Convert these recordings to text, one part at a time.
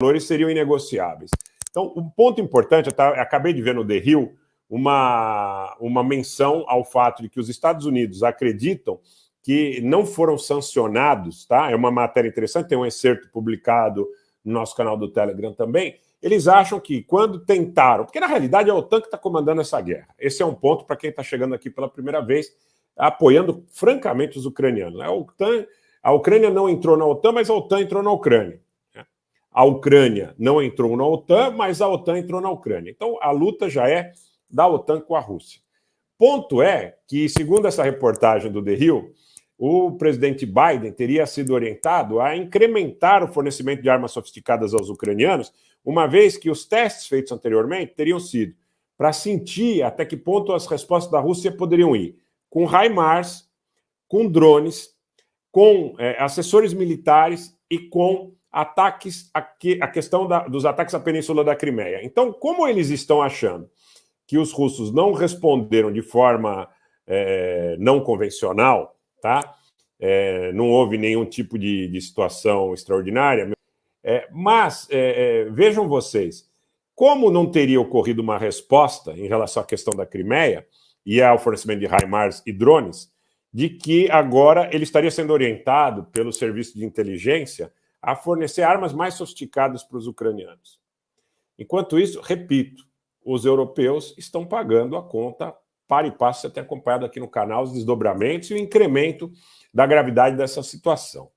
valores seriam inegociáveis. Então, um ponto importante, eu acabei de ver no The Hill uma menção ao fato de que os Estados Unidos acreditam que não foram sancionados, tá? É uma matéria interessante, tem um excerto publicado no nosso canal do Telegram também. Eles acham que quando tentaram, porque na realidade é a OTAN que está comandando essa guerra. Esse é um ponto para quem está chegando aqui pela primeira vez, apoiando francamente os ucranianos. A Ucrânia não entrou na OTAN, mas a OTAN entrou na Ucrânia. A Ucrânia não entrou na OTAN, mas a OTAN entrou na Ucrânia. Então a luta já é da OTAN com a Rússia. Ponto é que, segundo essa reportagem do The Hill, o presidente Biden teria sido orientado a incrementar o fornecimento de armas sofisticadas aos ucranianos, uma vez que os testes feitos anteriormente teriam sido para sentir até que ponto as respostas da Rússia poderiam ir com HIMARS, com drones, com assessores militares e com ataques, a questão dos ataques à Península da Crimeia. Então, como eles estão achando que os russos não responderam de forma não convencional, tá? Não houve nenhum tipo de situação extraordinária, mas vejam vocês, como não teria ocorrido uma resposta em relação à questão da Crimeia e ao fornecimento de HIMARS e drones, de que agora ele estaria sendo orientado pelo serviço de inteligência a fornecer armas mais sofisticadas para os ucranianos. Enquanto isso, repito, os europeus estão pagando a conta para e passo. Você tem acompanhado aqui no canal os desdobramentos e o incremento da gravidade dessa situação.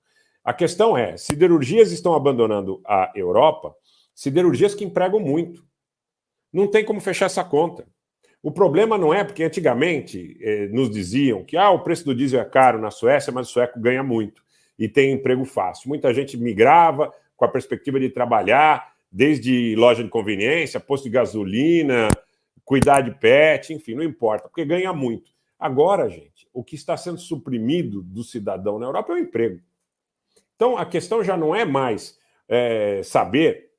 A questão é, siderurgias estão abandonando a Europa, siderurgias que empregam muito. Não tem como fechar essa conta. O problema não é porque antigamente nos diziam que o preço do diesel é caro na Suécia, mas o sueco ganha muito e tem emprego fácil. Muita gente migrava com a perspectiva de trabalhar desde loja de conveniência, posto de gasolina, cuidar de pet, enfim, não importa, porque ganha muito. Agora, gente, o que está sendo suprimido do cidadão na Europa é o emprego. Então, a questão já não é mais saber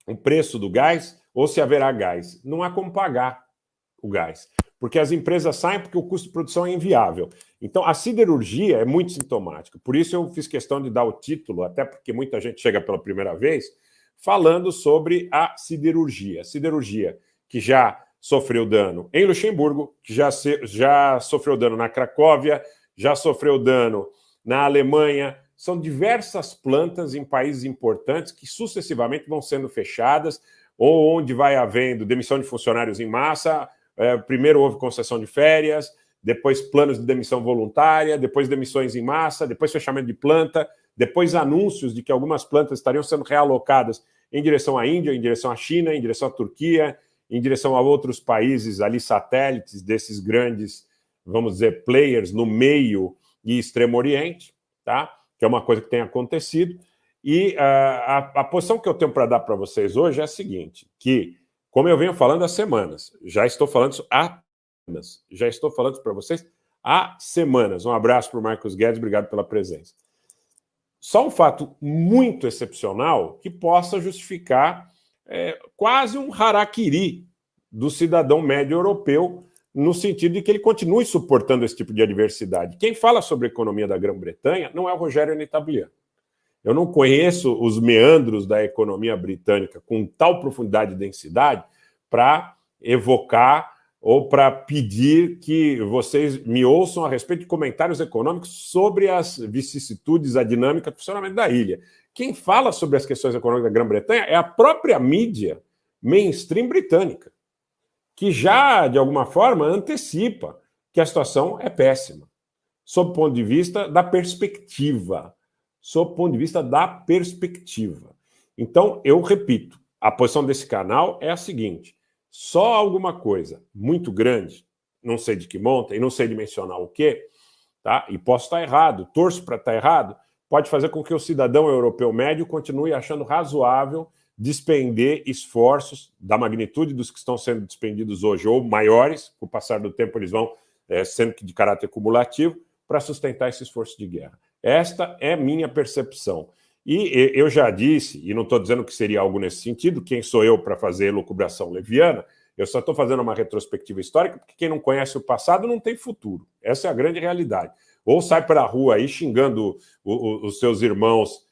o preço do gás ou se haverá gás. Não há como pagar o gás, porque as empresas saem porque o custo de produção é inviável. Então, a siderurgia é muito sintomática. Por isso eu fiz questão de dar o título, até porque muita gente chega pela primeira vez, falando sobre a siderurgia. Siderurgia que já sofreu dano em Luxemburgo, que já sofreu dano na Cracóvia, já sofreu dano na Alemanha. São diversas plantas em países importantes que sucessivamente vão sendo fechadas, ou onde vai havendo demissão de funcionários em massa. Primeiro houve concessão de férias, depois planos de demissão voluntária, depois demissões em massa, depois fechamento de planta, depois anúncios de que algumas plantas estariam sendo realocadas em direção à Índia, em direção à China, em direção à Turquia, em direção a outros países ali satélites desses grandes, vamos dizer, players no meio e Extremo Oriente, tá? Que é uma coisa que tem acontecido. E a posição que eu tenho para dar para vocês hoje é a seguinte, que, como eu venho falando há semanas, já estou falando isso para vocês há semanas. Um abraço para o Marcos Guedes, obrigado pela presença. Só um fato muito excepcional que possa justificar quase um harakiri do cidadão médio europeu, no sentido de que ele continue suportando esse tipo de adversidade. Quem fala sobre a economia da Grã-Bretanha não é o Rogério Nitablian. Eu não conheço os meandros da economia britânica com tal profundidade e densidade para evocar ou para pedir que vocês me ouçam a respeito de comentários econômicos sobre as vicissitudes, a dinâmica do funcionamento da ilha. Quem fala sobre as questões econômicas da Grã-Bretanha é a própria mídia mainstream britânica, que já, de alguma forma, antecipa que a situação é péssima, sob o ponto de vista da perspectiva. Sob o ponto de vista da perspectiva. Então, eu repito, a posição desse canal é a seguinte: só alguma coisa muito grande, não sei de que monta e não sei dimensionar o quê, tá? E posso estar errado, torço para estar errado, pode fazer com que o cidadão europeu médio continue achando razoável despender esforços da magnitude dos que estão sendo despendidos hoje, ou maiores, com o passar do tempo eles vão sendo de caráter cumulativo, para sustentar esse esforço de guerra. Esta é minha percepção. E eu já disse, e não estou dizendo que seria algo nesse sentido, quem sou eu para fazer elucubração leviana, eu só estou fazendo uma retrospectiva histórica, porque quem não conhece o passado não tem futuro. Essa é a grande realidade. Ou sai para a rua aí xingando os seus irmãos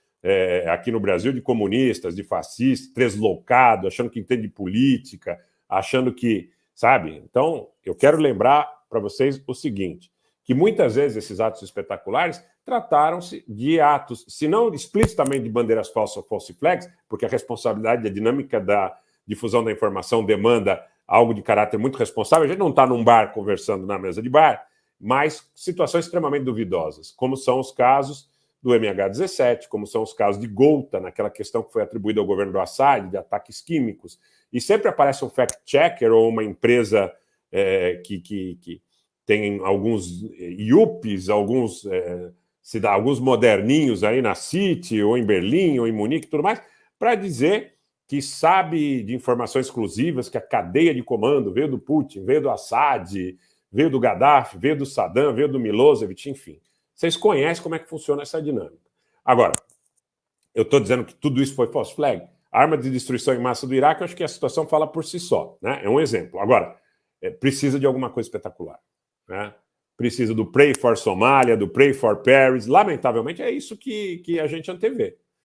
aqui no Brasil de comunistas, de fascistas, tresloucado, achando que entende política, achando que, sabe? Então, eu quero lembrar para vocês o seguinte, que muitas vezes esses atos espetaculares trataram-se de atos, se não explicitamente de bandeiras falsas ou false flags, porque a responsabilidade, a dinâmica da difusão da informação demanda algo de caráter muito responsável. A gente não está num bar conversando na mesa de bar, mas situações extremamente duvidosas, como são os casos do MH17, como são os casos de Ghouta, naquela questão que foi atribuída ao governo do Assad, de ataques químicos, e sempre aparece um fact-checker ou uma empresa que tem alguns IUPs, alguns moderninhos aí na City, ou em Berlim, ou em Munique e tudo mais, para dizer que sabe de informações exclusivas, que a cadeia de comando veio do Putin, veio do Assad, veio do Gaddafi, veio do Saddam, veio do Milosevic, enfim. Vocês conhecem como é que funciona essa dinâmica. Agora, eu estou dizendo que tudo isso foi false flag. A arma de destruição em massa do Iraque, eu acho que a situação fala por si só, né? É um exemplo. Agora, precisa de alguma coisa espetacular, né? Precisa do Pray for Somália, do Pray for Paris. Lamentavelmente, é isso que a gente antevê.